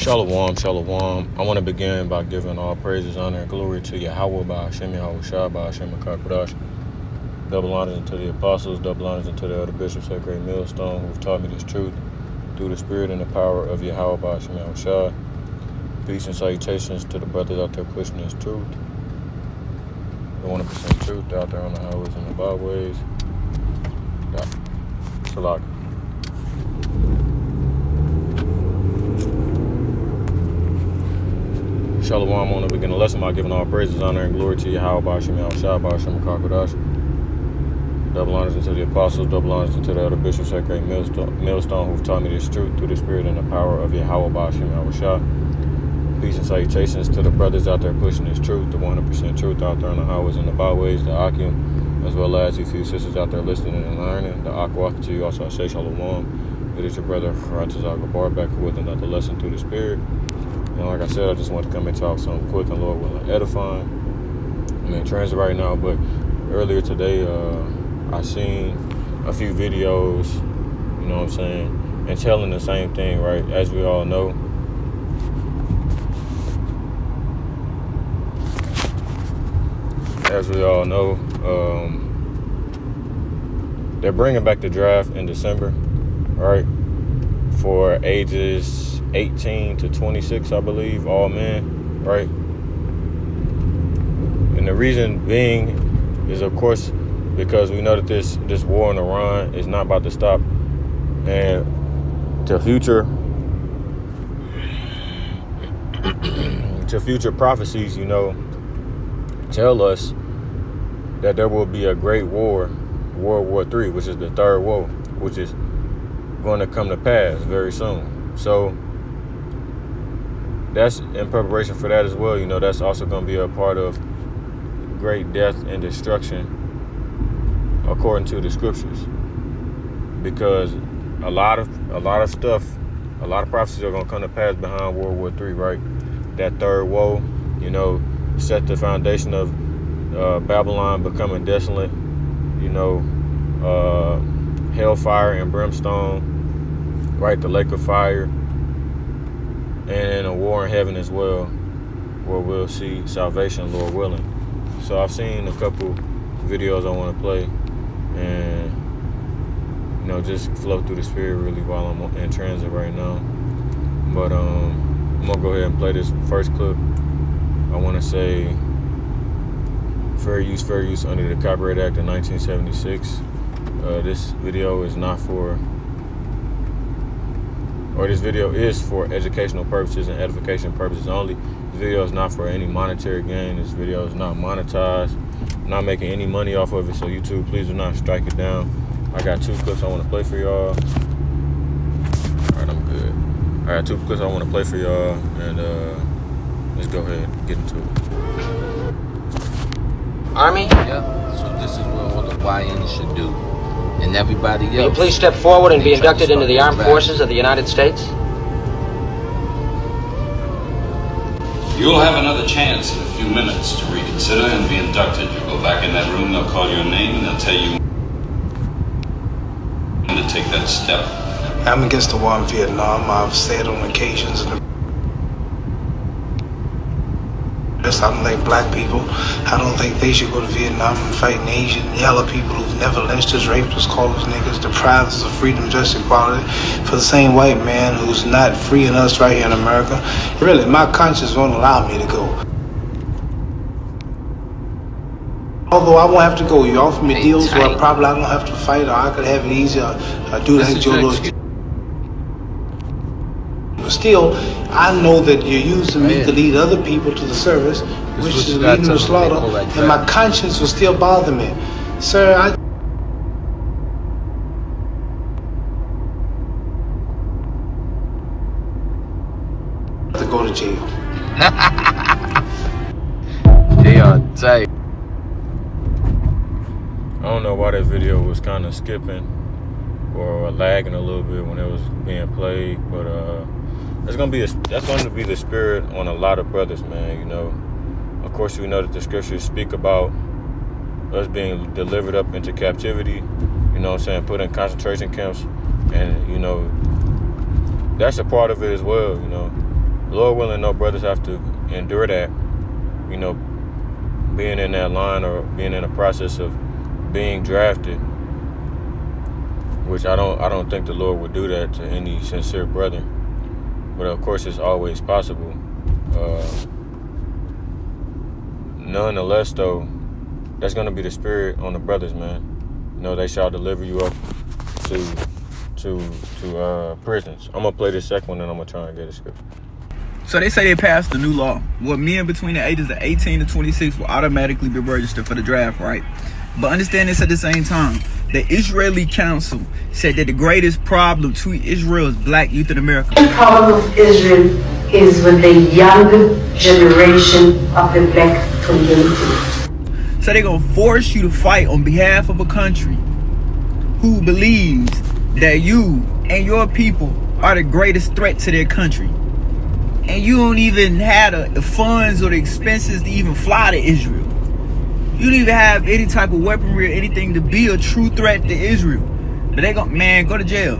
Shalom, shalom. I want to begin by giving all praises, honor, and glory to Yahweh, by Hashem, Yahweh Shah, by Hashem, Akakodash. Double honors unto the apostles, double honors unto the elder bishops at Great Millstone, who have taught me this truth through the spirit and the power of Yahweh, by Hashem, Yahweh Shah. Peace and salutations to the brothers out there pushing this truth, the 100% truth out there on the highways and the byways. Salak. Shalom, I want to begin the lesson by giving all praises, honor, and glory to Yahweh, by Hashem, Yahweh Shah, by Hashem, Akakodash. Double honors unto the apostles, double honors unto the elder bishops at Great Millstone, who have taught me this truth through the spirit and the power of Yahweh, by Hashem, Yahweh Shah. Peace and salutations to the brothers out there pushing this truth, the 100% truth out there on the highways and the byways, the Akim, as well as you few sisters out there listening and learning. The Akwak to you also, I say shalom. It is your brother, Kharatazar Gabar, back with another lesson through the spirit. And like I said, I just want to come and talk something quick and Lord willing edifying. I'm in transit right now, but earlier today, I seen a few videos, you know what I'm saying, and telling the same thing, right? As we all know, they're bringing back the draft in December, right? For ages 18 to 26, I believe, all men, right? And the reason being is, of course, because we know that this war in Iran is not about to stop, and to future prophecies, you know, tell us that there will be a great war, World War III, which is the third war, which is going to come to pass very soon. So that's in preparation for that as well. You know, that's also going to be a part of great death and destruction according to the scriptures, because a lot of prophecies are going to come to pass behind World War III, right? That third woe, you know, set the foundation of Babylon becoming desolate, you know, hellfire and brimstone, right? The lake of fire, and a war in heaven as well, where we'll see salvation, Lord willing. So I've seen a couple videos I want to play, and you know, just flow through the spirit really while I'm in transit right now. But I'm gonna go ahead and play this first clip. I want to say fair use under the Copyright Act of 1976. This video is not for, or this video is for educational purposes and edification purposes only. This video is not for any monetary gain. This video is not monetized. I'm not making any money off of it, so YouTube, please do not strike it down. I got two clips I want to play for y'all. All right, I'm good. I got two clips I want to play for y'all, and let's go ahead and get into it. Army? Yeah, so this is what all the YNs should do. And everybody else. Will you please step forward and be inducted into the Armed Forces of the United States? You'll have another chance in a few minutes to reconsider and be inducted. You'll go back in that room, they'll call your name, and they'll tell you when to take that step. I'm against the war in Vietnam. I've said on occasions I don't think black people, I don't think they should go to Vietnam and fight Asian yellow people who've never lynched us, raped us, called us niggas, deprived us of freedom, justice, equality, for the same white man who's not freeing us right here in America. Really, my conscience won't allow me to go. Although I won't have to go, you offer me deals where probably I don't have to fight, or I could have it easier, do like Joe Louis. Still, I know that you're using me to lead other people to the service, which is leading to slaughter, and my conscience will still bother me. Sir, I have to go to jail. They are tight. I don't know why that video was kind of skipping or lagging a little bit when it was being played, but that's going to be the spirit on a lot of brothers, man. You know, of course, we know that the scriptures speak about us being delivered up into captivity, you know what I'm saying, put in concentration camps, and, you know, that's a part of it as well, you know. Lord willing, no brothers have to endure that, you know, being in that line or being in the process of being drafted, which I don't think the Lord would do that to any sincere brother. But of course, it's always possible. Nonetheless, though, that's going to be the spirit on the brothers, man. You know, they shall deliver you up to prisons. I'm gonna play this second one and I'm gonna try and get a script. So they say they passed the new law where men between the ages of 18 to 26 will automatically be registered for the draft, right? But understand this at the same time. The Israeli Council said that the greatest problem to Israel is black youth in America. The problem of Israel is with the young generation of the black community. So they're going to force you to fight on behalf of a country who believes that you and your people are the greatest threat to their country. And you don't even have the funds or the expenses to even fly to Israel. You don't even have any type of weaponry or anything to be a true threat to Israel. But they go, man, go to jail.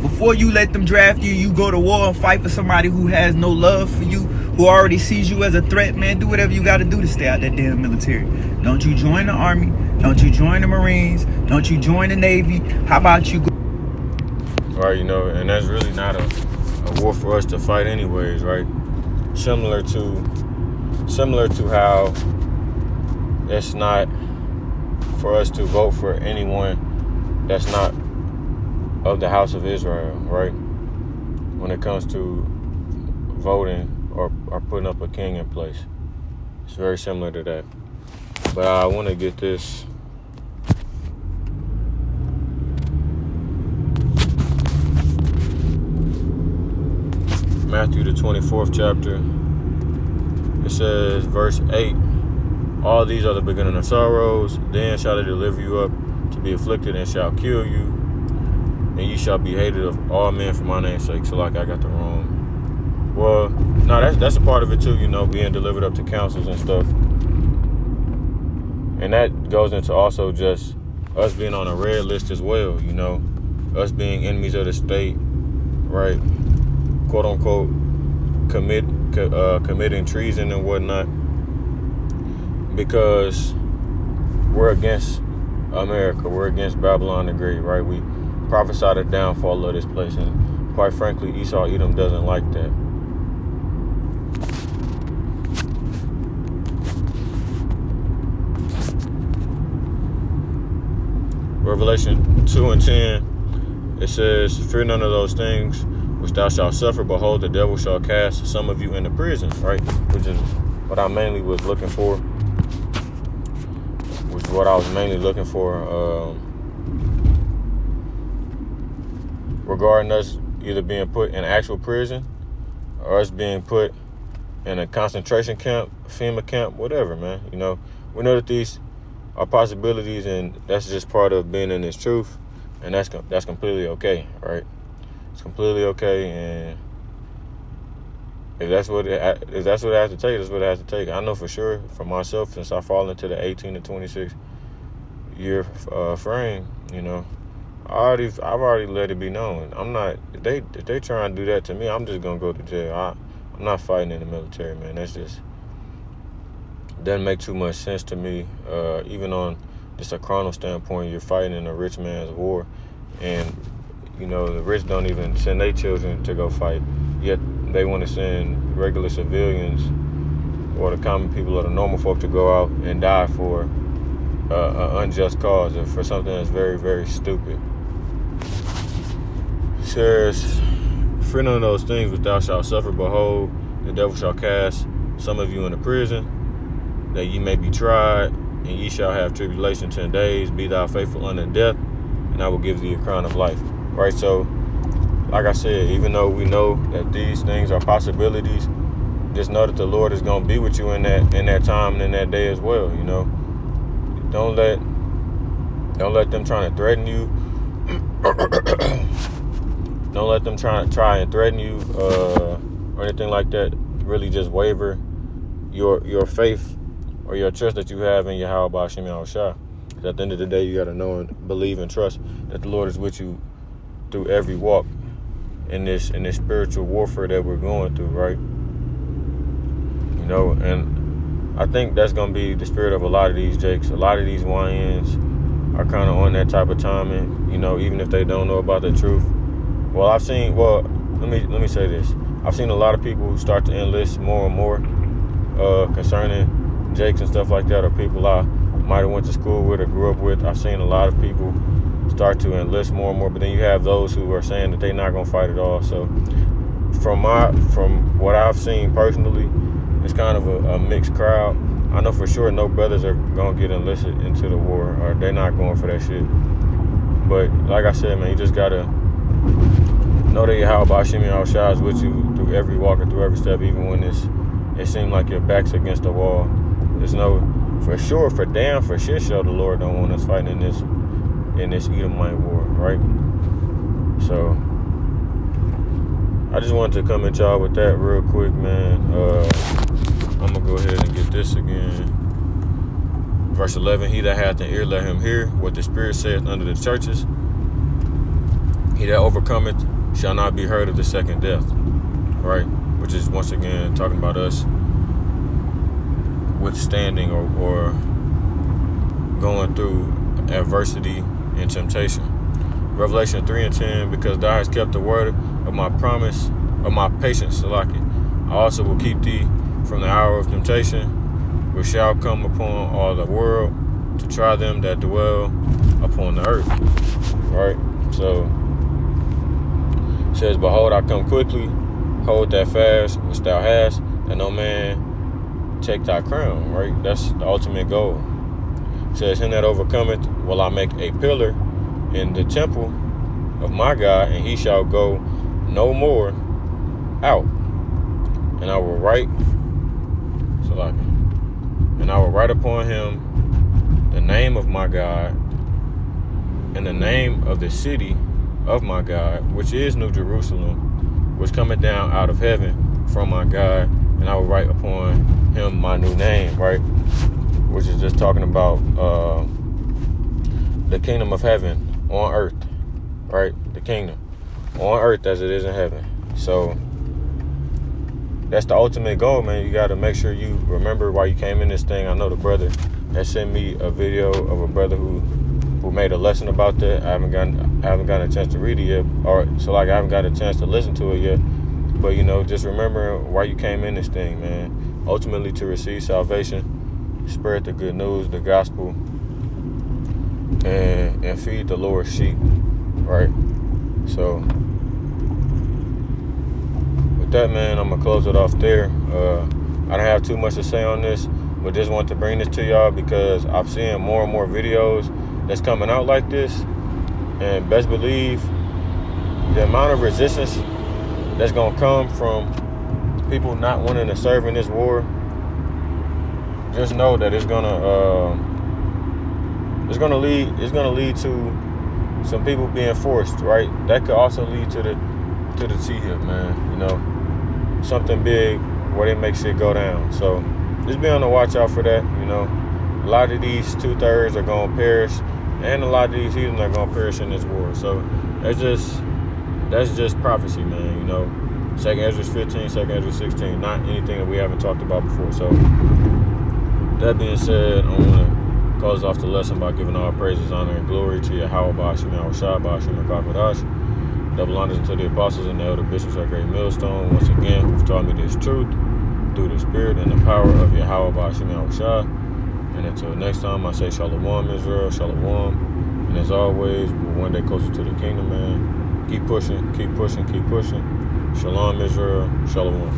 Before you let them draft you, you go to war and fight for somebody who has no love for you, who already sees you as a threat, man. Do whatever you got to do to stay out that damn military. Don't you join the Army. Don't you join the Marines. Don't you join the Navy. How about you go? Right, you know, and that's really not a war for us to fight anyways, right? Similar to how it's not for us to vote for anyone that's not of the house of Israel, right? When it comes to voting or putting up a king in place. It's very similar to that. But I want to get this. Matthew the 24th chapter. It says, verse 8, all these are the beginning of sorrows. Then shall they deliver you up to be afflicted and shall kill you. And ye shall be hated of all men for my name's sake. So like I got the wrong. Well, no, that's a part of it too, you know, being delivered up to councils and stuff. And that goes into also just us being on a red list as well, you know. Us being enemies of the state, right? Quote unquote, committing treason and whatnot, because we're against America, we're against Babylon the Great, right? We prophesy the downfall of this place, and quite frankly, Esau Edom doesn't like that. Revelation 2 and 10, it says, fear none of those things which thou shalt suffer. Behold, the devil shall cast some of you into prison, right? Which is what I mainly was looking for. Regarding us either being put in actual prison or us being put in a concentration camp, FEMA camp, whatever, man. You know, we know that these are possibilities, and that's just part of being in this truth, and that's completely okay, right? It's completely okay, and if that's what it has to take, that's what it has to take. I know for sure for myself, since I fall into the 18 to 26 year frame, you know, I've already let it be known. I'm not, if they try and do that to me, I'm just gonna go to jail. I'm not fighting in the military, man. That's just doesn't make too much sense to me. Even on just a carnal standpoint, you're fighting in a rich man's war, and you know, the rich don't even send their children to go fight, yet they want to send regular civilians or the common people or the normal folk to go out and die for an unjust cause, or for something that's very, very stupid. It says, fear none of those things which thou shalt suffer. Behold, the devil shall cast some of you into prison, that ye may be tried, and ye shall have tribulation 10 days. Be thou faithful unto death, and I will give thee a crown of life. Right, so like I said, even though we know that these things are possibilities, just know that the Lord is going to be with you in that time and in that day as well. You know, don't let them try to threaten you. Don't let them try and threaten you or anything like that. Really, just waver your faith or your trust that you have in Yahweh Hashem Yahushua. Because at the end of the day, you got to know and believe and trust that the Lord is with you through every walk in this spiritual warfare that we're going through, right? You know, and I think that's going to be the spirit of a lot of these Jakes. A lot of these YNs are kind of on that type of timing, you know, even if they don't know about the truth. Well, let me say this. I've seen a lot of people who start to enlist more and more concerning Jakes and stuff like that, or people I might have went to school with or grew up with. I've seen a lot of people start to enlist more and more, but then you have those who are saying that they're not going to fight at all. So from what I've seen personally, it's kind of a mixed crowd. I know for sure no brothers are going to get enlisted into the war, or they're not going for that shit. But like I said, man, you just got to know that Yahweh Bashim Yahushua is with you through every walk and through every step, even when it seems like your back's against the wall. There's no, for sure, for damn, for shit show, the Lord don't want us fighting in this Edomite war, right? So I just wanted to come at y'all with that real quick, man. I'm gonna go ahead and get this again. Verse 11, he that hath an ear, let him hear what the Spirit saith unto the churches. He that overcometh shall not be heard of the second death, right? Which is, once again, talking about us withstanding or going through adversity and temptation. Revelation 3:10, because thou hast kept the word of my promise, of my patience, Salaki, I also will keep thee from the hour of temptation, which shall come upon all the world to try them that dwell upon the earth. Right? So it says, behold, I come quickly, hold that fast which thou hast, that no man take thy crown. Right? That's the ultimate goal. It says, him that overcometh will I make a pillar in the temple of my God, and he shall go no more out. And I will write upon him the name of my God, and the name of the city of my God, which is New Jerusalem, which cometh down out of heaven from my God, and I will write upon him my new name, right? Which is just talking about the kingdom of heaven on earth, right? The kingdom on earth as it is in heaven. So that's the ultimate goal, man. You got to make sure you remember why you came in this thing. I know the brother that sent me a video of a brother who made a lesson about that. I haven't gotten a chance to read it yet, I haven't got a chance to listen to it yet. But you know, just remember why you came in this thing, man. Ultimately to receive salvation, spread the good news, the gospel, and feed the Lord's sheep, right? So with that, man, I'm gonna close it off there. I don't have too much to say on this, but just want to bring this to y'all because I've seen more and more videos that's coming out like this, and best believe the amount of resistance that's gonna come from people not wanting to serve in this war. Just know that it's gonna lead to some people being forced, right? That could also lead to the T-hip, man. You know, something big where they make shit go down. So just be on the watch out for that. You know, a lot of these 2/3 are gonna perish, and a lot of these heathens are gonna perish in this war. So that's just prophecy, man. You know, 2nd Ezra 15, 2nd Ezra 16, not anything that we haven't talked about before. So that being said, I want to close off the lesson by giving all praises, honor, and glory to Yahweh Bashim Yahushua, Bashim Kakodash. Double honors to the apostles and the elder bishops at Great Millstone, once again, who've taught me this truth through the spirit and the power of Yahweh Bashim Yahushua. And until next time, I say Shalom, Israel, Shalom. And as always, we're one day closer to the kingdom, man. Keep pushing, keep pushing, keep pushing. Shalom, Israel, Shalom.